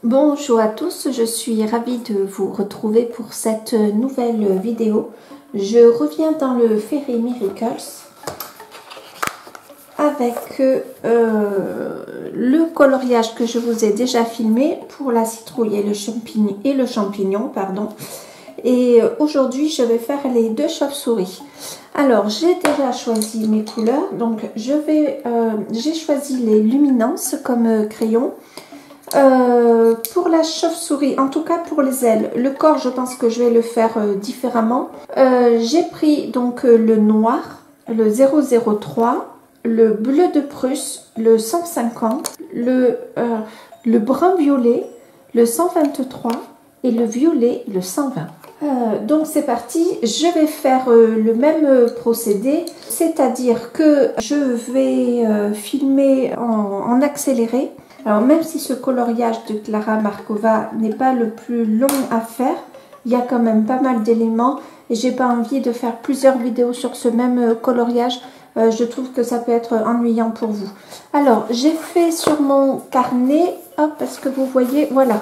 Bonjour à tous, je suis ravie de vous retrouver pour cette nouvelle vidéo. Je reviens dans le Fairy Miracles avec le coloriage que je vous ai déjà filmé pour la citrouille et le champignon, pardon. Et aujourd'hui, je vais faire les deux chauves-souris. Alors, j'ai déjà choisi mes couleurs. Donc, j'ai choisi les luminances comme crayon. Pour la chauve-souris, en tout cas pour les ailes, le corps, je pense que je vais le faire différemment. J'ai pris donc le noir, le 003, le bleu de Prusse, le 150, le brun-violet, le 123 et le violet, le 120. Donc c'est parti, je vais faire le même procédé, c'est-à-dire que je vais filmer en accéléré. Alors même si ce coloriage de Clara Markova n'est pas le plus long à faire, il y a quand même pas mal d'éléments et j'ai pas envie de faire plusieurs vidéos sur ce même coloriage. Je trouve que ça peut être ennuyant pour vous. Alors j'ai fait sur mon carnet, hop, parce que vous voyez, voilà.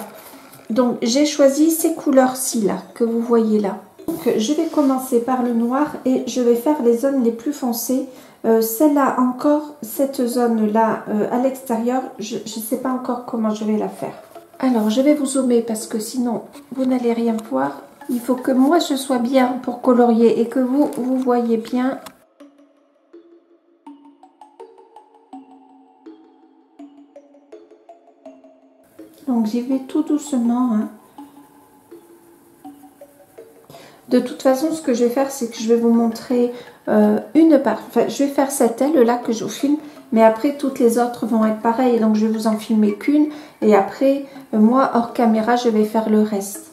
Donc j'ai choisi ces couleurs-ci là, que vous voyez là. Donc je vais commencer par le noir et je vais faire les zones les plus foncées. Celle-là encore, cette zone-là à l'extérieur, je ne sais pas encore comment je vais la faire. Alors je vais vous zoomer parce que sinon vous n'allez rien voir. Il faut que moi je sois bien pour colorier et que vous voyez bien. Donc j'y vais tout doucement, hein. De toute façon, ce que je vais faire, c'est que je vais vous montrer une part. Enfin, je vais faire cette aile-là que je vous filme, mais après, toutes les autres vont être pareilles. Donc, je vais vous en filmer qu'une. Et après, moi, hors caméra, je vais faire le reste.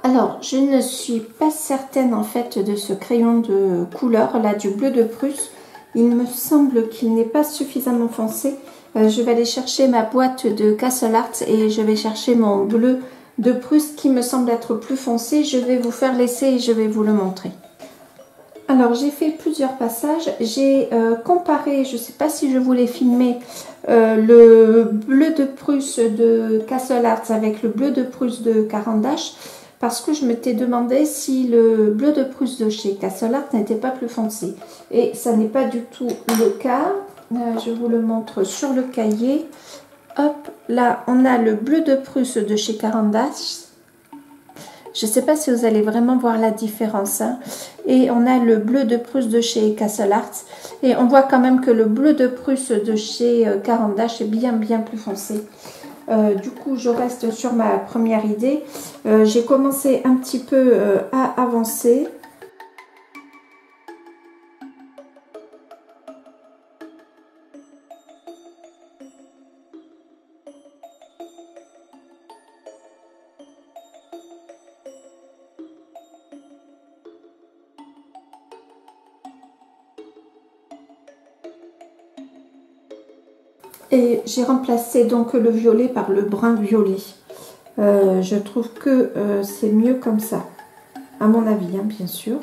Alors, je ne suis pas certaine en fait de ce crayon de couleur, là, du bleu de Prusse. Il me semble qu'il n'est pas suffisamment foncé. Je vais aller chercher ma boîte de Castle Art et je vais chercher mon bleu de Prusse qui me semble être plus foncé. Je vais vous faire l'essai et je vais vous le montrer. Alors, j'ai fait plusieurs passages. J'ai comparé, je ne sais pas si je voulais filmer, le bleu de Prusse de Castle Art avec le bleu de Prusse de Caran d'Ache. Parce que je m'étais demandé si le bleu de Prusse de chez Castle Art n'était pas plus foncé. Et ça n'est pas du tout le cas. Je vous le montre sur le cahier. Hop, là, on a le bleu de Prusse de chez Caran d'Ache. Je ne sais pas si vous allez vraiment voir la différence. Hein. Et on a le bleu de Prusse de chez Castle Art. Et on voit quand même que le bleu de Prusse de chez Caran d'Ache est bien plus foncé. Du coup, je reste sur ma première idée. J'ai commencé un petit peu à avancer. Et j'ai remplacé donc le violet par le brun violet. Je trouve que c'est mieux comme ça, à mon avis, hein, bien sûr.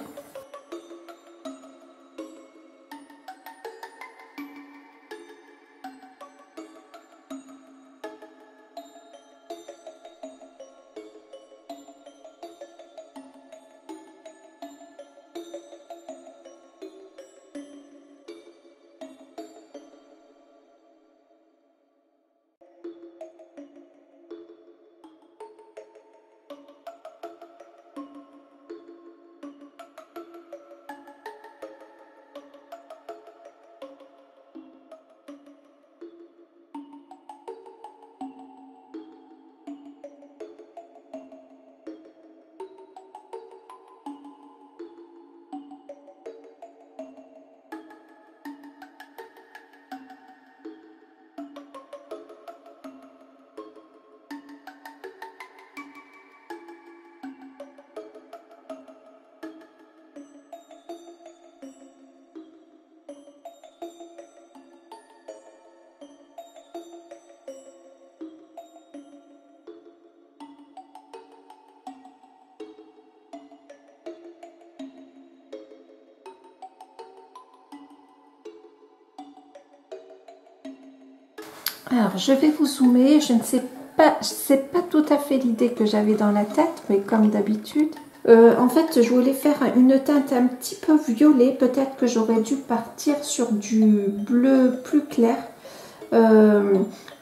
Alors, je vais vous zoomer. Je ne sais pas, c'est pas tout à fait l'idée que j'avais dans la tête, mais comme d'habitude. En fait, je voulais faire une teinte un petit peu violet. Peut-être que j'aurais dû partir sur du bleu plus clair.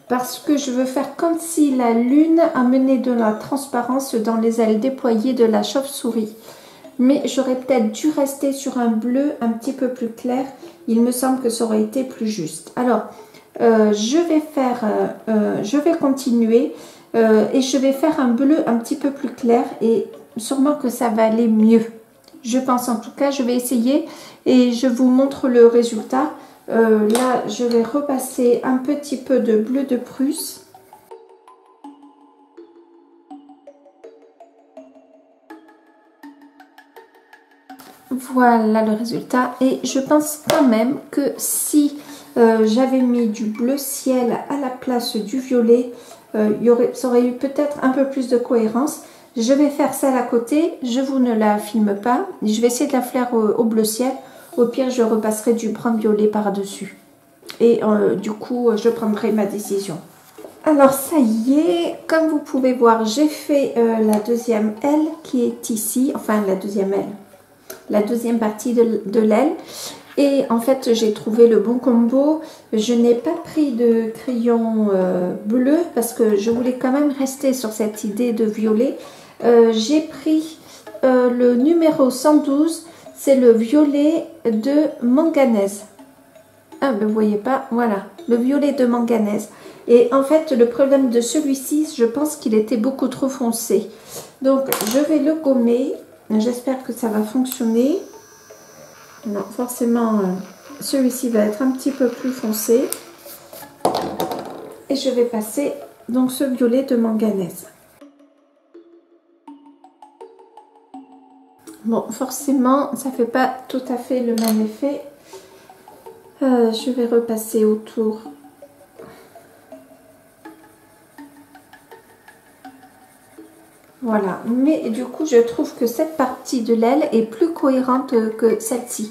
Parce que je veux faire comme si la lune amenait de la transparence dans les ailes déployées de la chauve-souris. Mais j'aurais peut-être dû rester sur un bleu un petit peu plus clair. Il me semble que ça aurait été plus juste. Alors, je vais continuer et je vais faire un bleu un petit peu plus clair et sûrement que ça va aller mieux. Je pense en tout cas, je vais essayer et je vous montre le résultat. Là, je vais repasser un petit peu de bleu de Prusse. Voilà le résultat et je pense quand même que si j'avais mis du bleu ciel à la place du violet, ça aurait eu peut-être un peu plus de cohérence. Je vais faire ça à côté, je vous ne la filme pas, je vais essayer de la faire au bleu ciel. Au pire, je repasserai du brun violet par-dessus. Et du coup, je prendrai ma décision. Alors, ça y est, comme vous pouvez voir, j'ai fait la deuxième aile qui est ici. Enfin, la deuxième aile. La deuxième partie de l'aile. Et en fait, j'ai trouvé le bon combo. Je n'ai pas pris de crayon bleu parce que je voulais quand même rester sur cette idée de violet. J'ai pris le numéro 112. C'est le violet de manganèse. Ah, vous ne voyez pas, voilà, le violet de manganèse. Et en fait, le problème de celui-ci, je pense qu'il était beaucoup trop foncé. Donc, je vais le gommer. J'espère que ça va fonctionner. Non, forcément, celui-ci va être un petit peu plus foncé. Et je vais passer donc ce violet de manganèse. Bon, forcément, ça fait pas tout à fait le même effet. Je vais repasser autour. Voilà, mais du coup, je trouve que cette partie de l'aile est plus cohérente que celle-ci.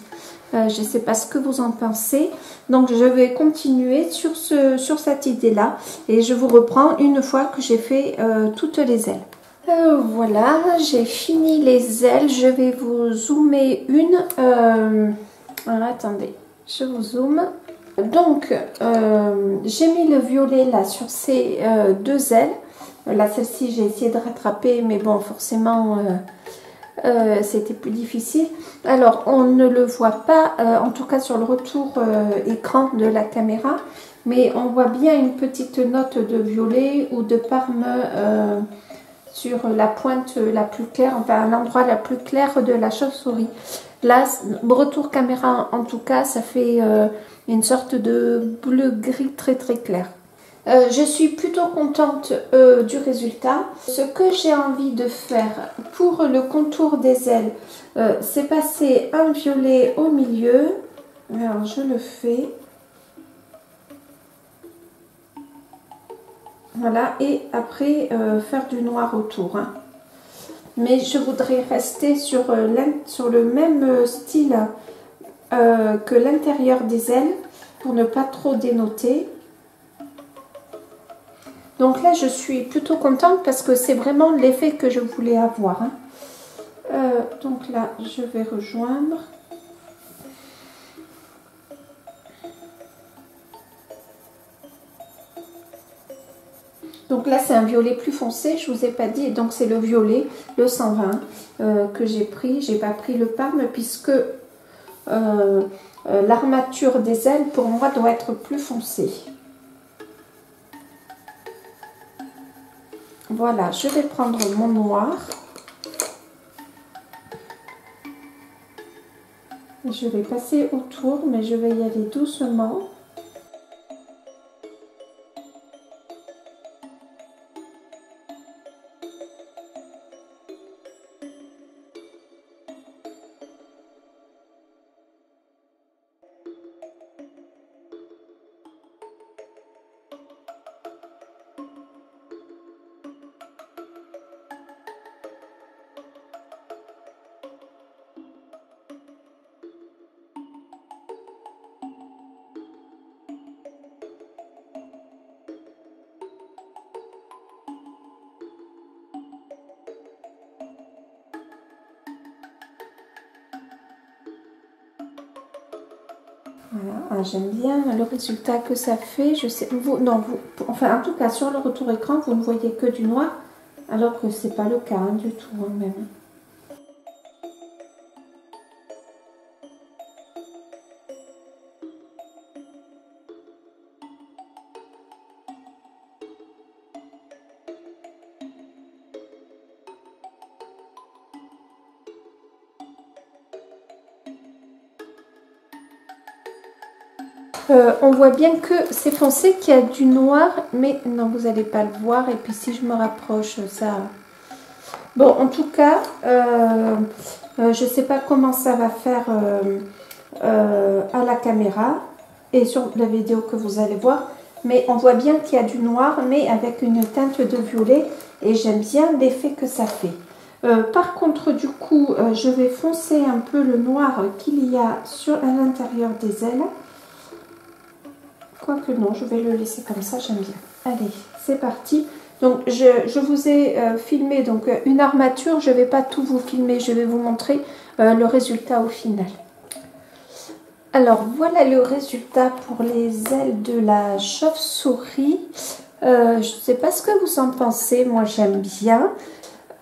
Je ne sais pas ce que vous en pensez. Donc, je vais continuer sur cette idée-là. Et je vous reprends une fois que j'ai fait toutes les ailes. Voilà, j'ai fini les ailes. Je vais vous zoomer une. Alors, attendez, je vous zoome. Donc, j'ai mis le violet là sur ces deux ailes. Là, celle-ci, j'ai essayé de rattraper, mais bon, forcément, c'était plus difficile. Alors, on ne le voit pas, en tout cas sur le retour écran de la caméra, mais on voit bien une petite note de violet ou de parme sur la pointe la plus claire, enfin l'endroit la plus clair de la chauve-souris. Là, retour caméra, en tout cas, ça fait une sorte de bleu-gris très très clair. Je suis plutôt contente du résultat. Ce que j'ai envie de faire pour le contour des ailes, c'est passer un violet au milieu. Alors je le fais. Voilà, et après faire du noir autour. Hein. Mais je voudrais rester sur le même style que l'intérieur des ailes pour ne pas trop dénoter. Donc là, je suis plutôt contente parce que c'est vraiment l'effet que je voulais avoir. Hein. Donc là, je vais rejoindre. Donc là, c'est un violet plus foncé, je ne vous ai pas dit. Donc c'est le violet, le 120 que j'ai pris. Je n'ai pas pris le parme puisque l'armature des ailes, pour moi, doit être plus foncée. Voilà, je vais prendre mon noir. Je vais passer autour, mais je vais y aller doucement. Voilà, j'aime bien le résultat que ça fait. Je sais, enfin en tout cas sur le retour écran, vous ne voyez que du noir, alors que c'est pas le cas hein, du tout hein, même. On voit bien que c'est foncé, qu'il y a du noir, mais non, vous n'allez pas le voir. Et puis si je me rapproche, ça... Bon, en tout cas, je ne sais pas comment ça va faire à la caméra et sur la vidéo que vous allez voir. Mais on voit bien qu'il y a du noir, mais avec une teinte de violet. Et j'aime bien l'effet que ça fait. Par contre, du coup, je vais foncer un peu le noir qu'il y a à l'intérieur des ailes. Quoique non, je vais le laisser comme ça, j'aime bien. Allez, c'est parti. Donc, je vous ai filmé donc, une armature. Je ne vais pas tout vous filmer, je vais vous montrer le résultat au final. Alors, voilà le résultat pour les ailes de la chauve-souris. Je ne sais pas ce que vous en pensez, moi j'aime bien.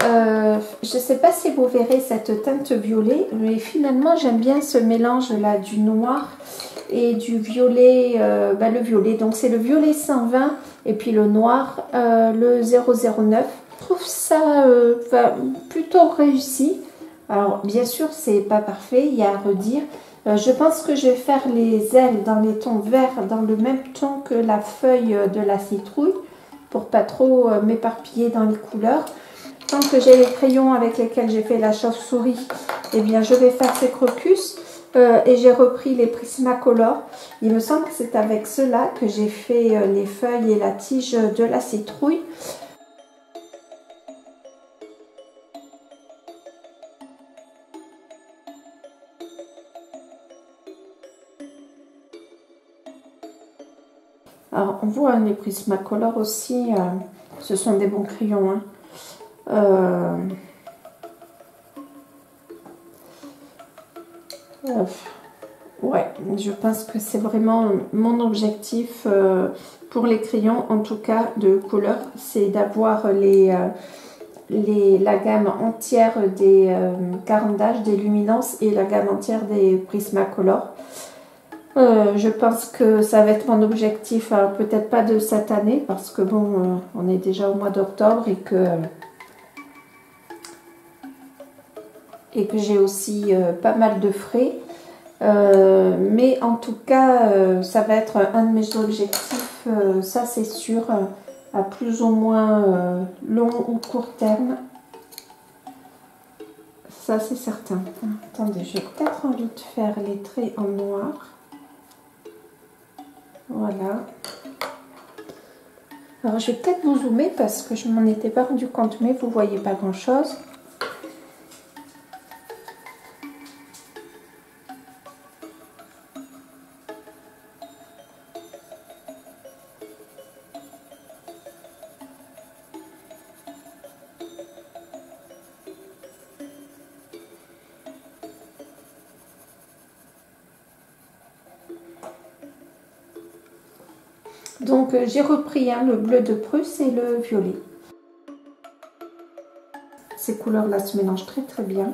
Je ne sais pas si vous verrez cette teinte violet, mais finalement j'aime bien ce mélange là du noir et du violet, le violet, donc c'est le violet 120 et puis le noir, le 009. Je trouve ça plutôt réussi. Alors bien sûr c'est pas parfait, il y a à redire. Je pense que je vais faire les ailes dans les tons verts, dans le même ton que la feuille de la citrouille, pour pas trop m'éparpiller dans les couleurs. Tant que j'ai les crayons avec lesquels j'ai fait la chauve-souris, eh bien je vais faire ces crocus et j'ai repris les Prismacolor. Il me semble que c'est avec cela que j'ai fait les feuilles et la tige de la citrouille. Alors on voit les Prismacolor aussi, ce sont des bons crayons. Hein. Ouais, je pense que c'est vraiment mon objectif pour les crayons, en tout cas de couleur, c'est d'avoir la gamme entière des Caran d'Ache, des Luminance et la gamme entière des Prismacolor. Je pense que ça va être mon objectif, peut-être pas de cette année, parce que bon, on est déjà au mois d'octobre et que j'ai aussi pas mal de frais. Mais en tout cas, ça va être un de mes objectifs, ça c'est sûr, à plus ou moins long ou court terme. Ça c'est certain. Attendez, j'ai peut-être envie de faire les traits en noir. Voilà. Alors je vais peut-être vous zoomer parce que je m'en étais pas rendu compte, mais vous voyez pas grand chose. Donc j'ai repris le bleu de Prusse et le violet. Ces couleurs-là se mélangent très très bien.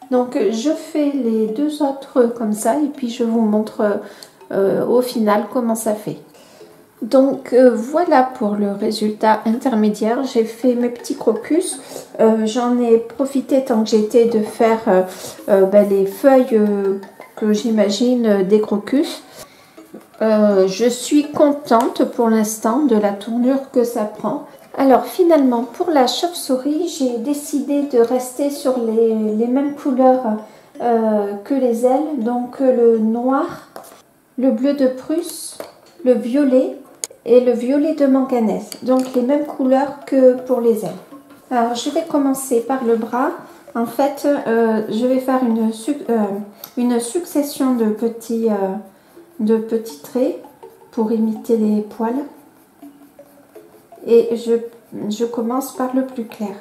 Donc je fais les deux autres comme ça et puis je vous montre au final comment ça fait. Donc voilà pour le résultat intermédiaire. J'ai fait mes petits crocus. J'en ai profité tant que j'étais de faire les feuilles que j'imagine des crocus. Je suis contente pour l'instant de la tournure que ça prend. Alors finalement pour la chauve-souris, j'ai décidé de rester sur les mêmes couleurs que les ailes. Donc le noir, le bleu de Prusse, le violet et le violet de manganèse. Donc les mêmes couleurs que pour les ailes. Alors je vais commencer par le bras. En fait, je vais faire une succession de petits traits pour imiter les poils. Et je commence par le plus clair.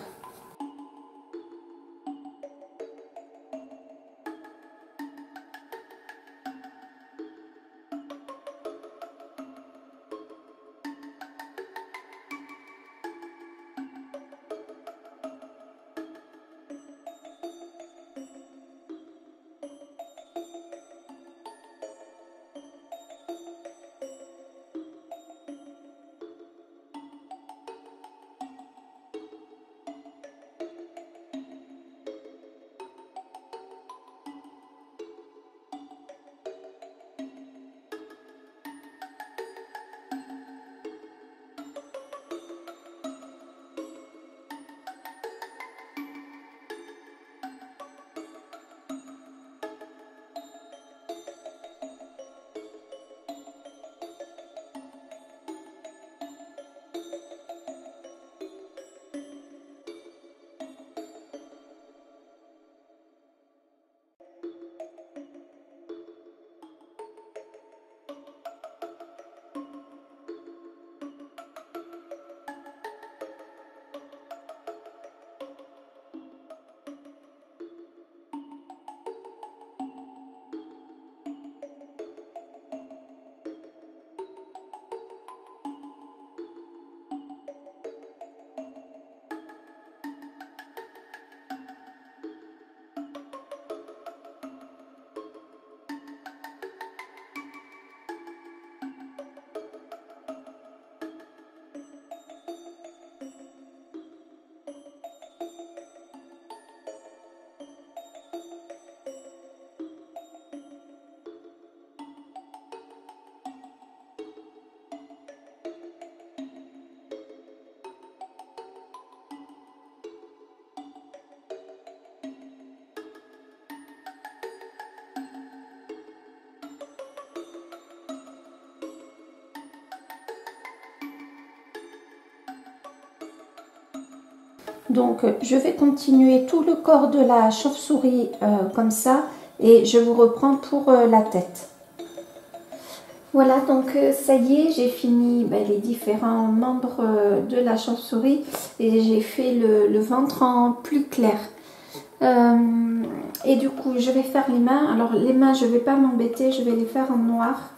Donc je vais continuer tout le corps de la chauve-souris comme ça et je vous reprends pour la tête. Voilà, donc ça y est, j'ai fini les différents membres de la chauve-souris et j'ai fait le ventre en plus clair. Et du coup, je vais faire les mains. Alors les mains, je ne vais pas m'embêter, je vais les faire en noir.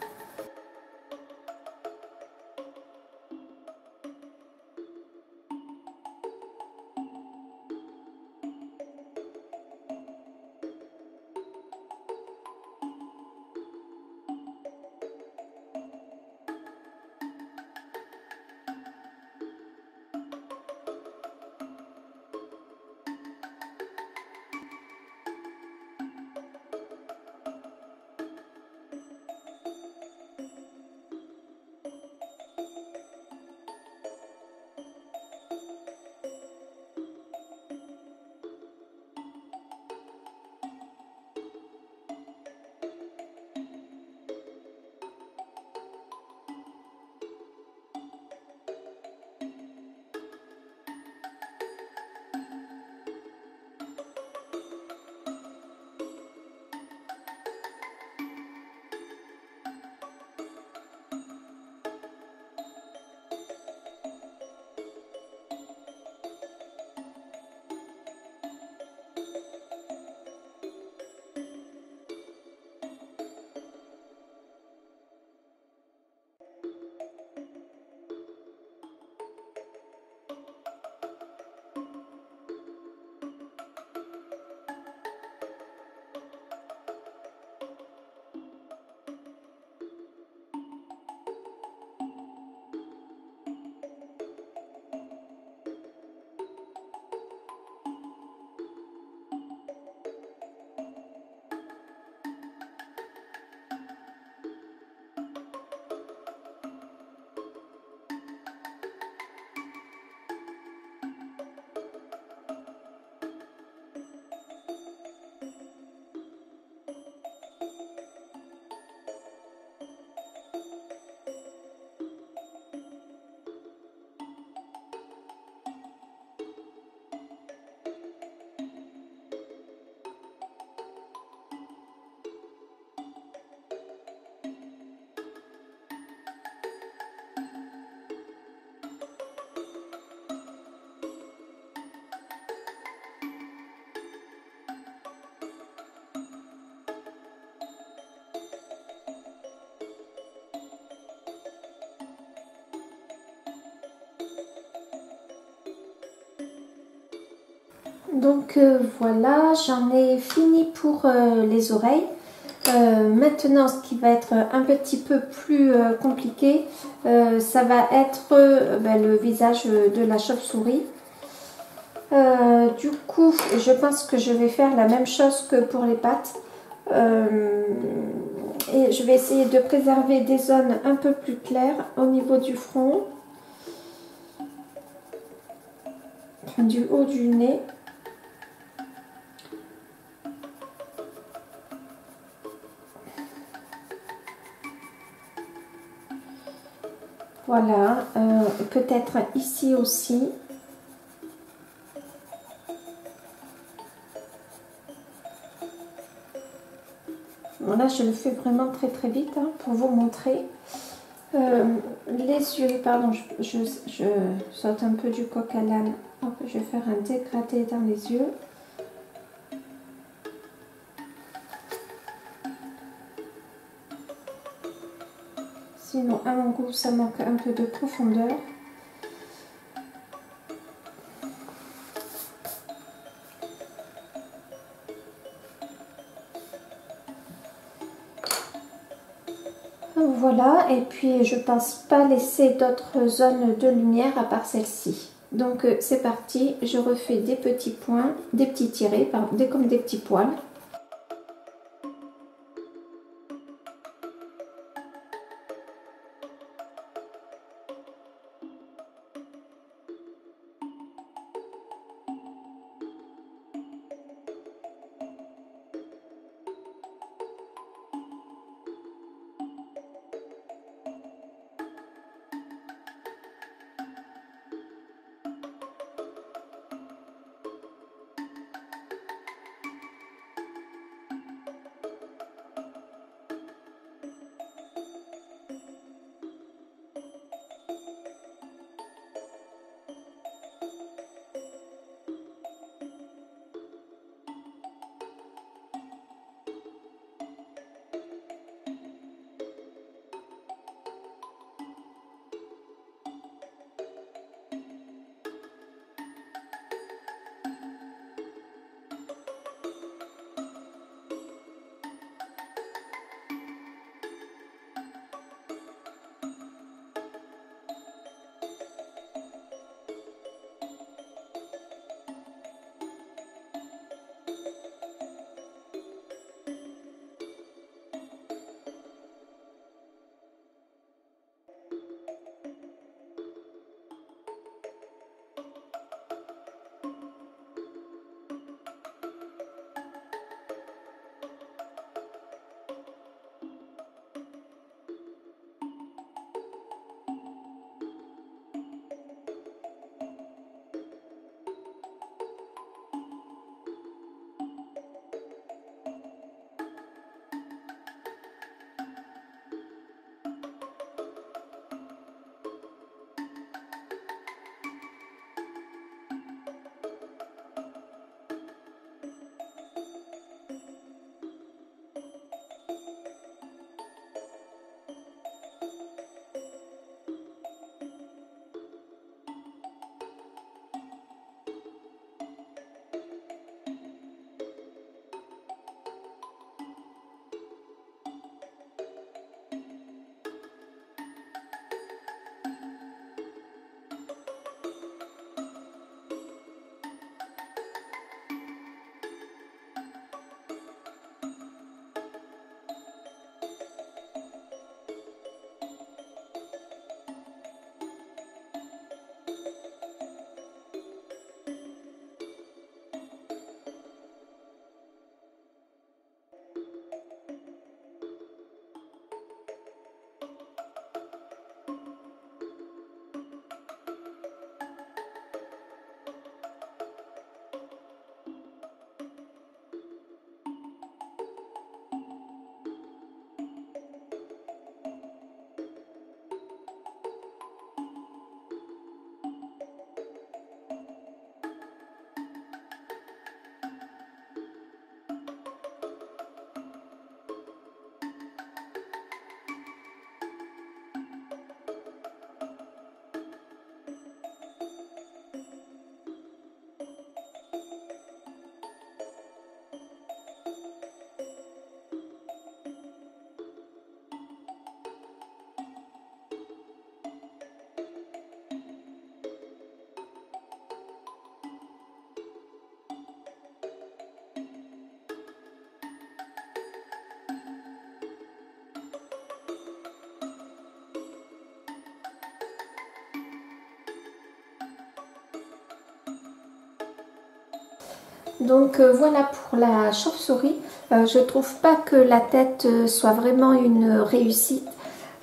Donc voilà, j'en ai fini pour les oreilles. Maintenant, ce qui va être un petit peu plus compliqué, ça va être le visage de la chauve-souris. Du coup, je pense que je vais faire la même chose que pour les pattes. Et je vais essayer de préserver des zones un peu plus claires au niveau du front, enfin, du haut du nez. Voilà, peut-être ici aussi. Là, je le fais vraiment très très vite pour vous montrer. Les yeux, pardon, je saute un peu du coq à l'âne. Hop, je vais faire un dégradé dans les yeux. Sinon, à mon goût, ça manque un peu de profondeur. Voilà, et puis je pense pas laisser d'autres zones de lumière à part celle-ci. Donc c'est parti, je refais des petits points, des petits tirés, pardon, comme des petits poils. Donc voilà pour la chauve-souris. Je trouve pas que la tête soit vraiment une réussite.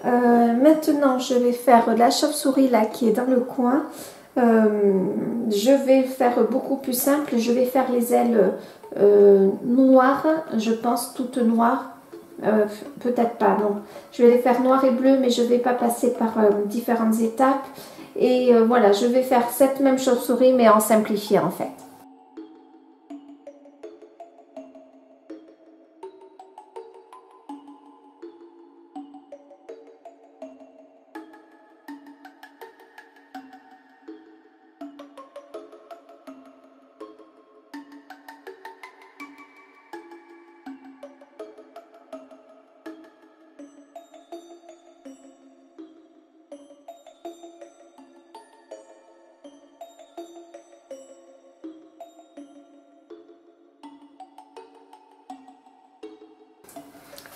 Maintenant je vais faire la chauve-souris là qui est dans le coin. Je vais faire beaucoup plus simple. Je vais faire les ailes noires, je pense toutes noires. Peut-être pas, non. Je vais les faire noir et bleu, mais je vais pas passer par différentes étapes. Et voilà, je vais faire cette même chauve-souris, mais en simplifié en fait.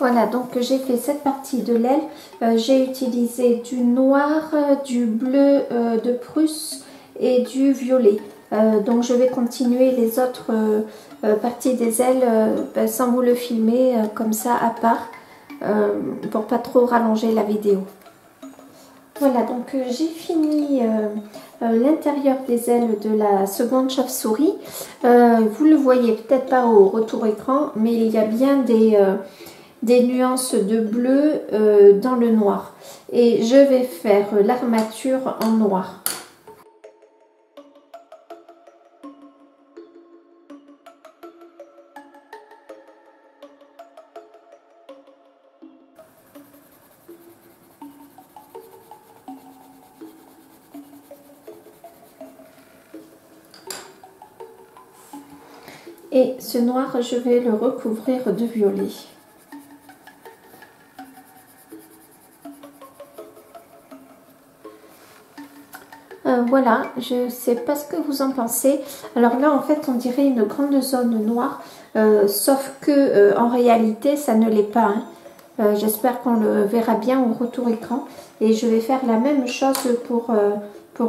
Voilà, donc j'ai fait cette partie de l'aile. J'ai utilisé du noir, du bleu de Prusse et du violet. Donc je vais continuer les autres parties des ailes sans vous le filmer comme ça à part pour pas trop rallonger la vidéo. Voilà, donc j'ai fini l'intérieur des ailes de la seconde chauve-souris. Vous le voyez peut-être pas au retour écran, mais il y a bien des nuances de bleu dans le noir. Et je vais faire l'armature en noir. Et ce noir, je vais le recouvrir de violet. Voilà, je ne sais pas ce que vous en pensez. Alors là, en fait, on dirait une grande zone noire, sauf que en réalité, ça ne l'est pas. Hein. J'espère qu'on le verra bien au retour écran. Et je vais faire la même chose pour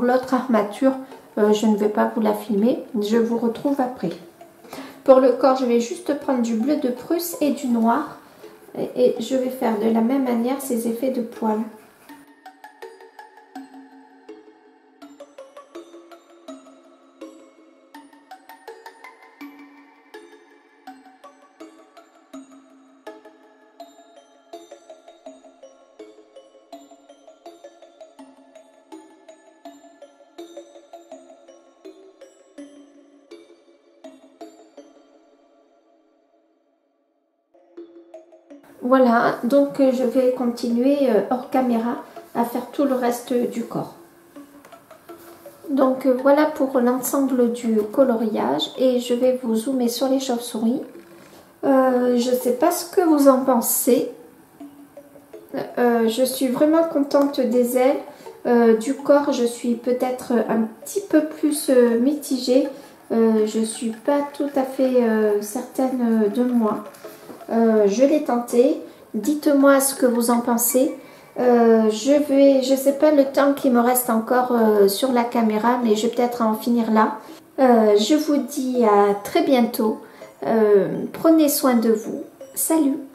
l'autre armature. Je ne vais pas vous la filmer. Je vous retrouve après. Pour le corps, je vais juste prendre du bleu de Prusse et du noir. Et je vais faire de la même manière ces effets de poils. Voilà, donc je vais continuer hors caméra à faire tout le reste du corps. Donc voilà pour l'ensemble du coloriage et je vais vous zoomer sur les chauves-souris. Je ne sais pas ce que vous en pensez. Je suis vraiment contente des ailes. Du corps, je suis peut-être un petit peu plus mitigée. Je ne suis pas tout à fait certaine de moi. Je l'ai tenté. Dites-moi ce que vous en pensez. Je sais pas le temps qui me reste encore sur la caméra, mais je vais peut-être en finir là. Je vous dis à très bientôt. Prenez soin de vous. Salut!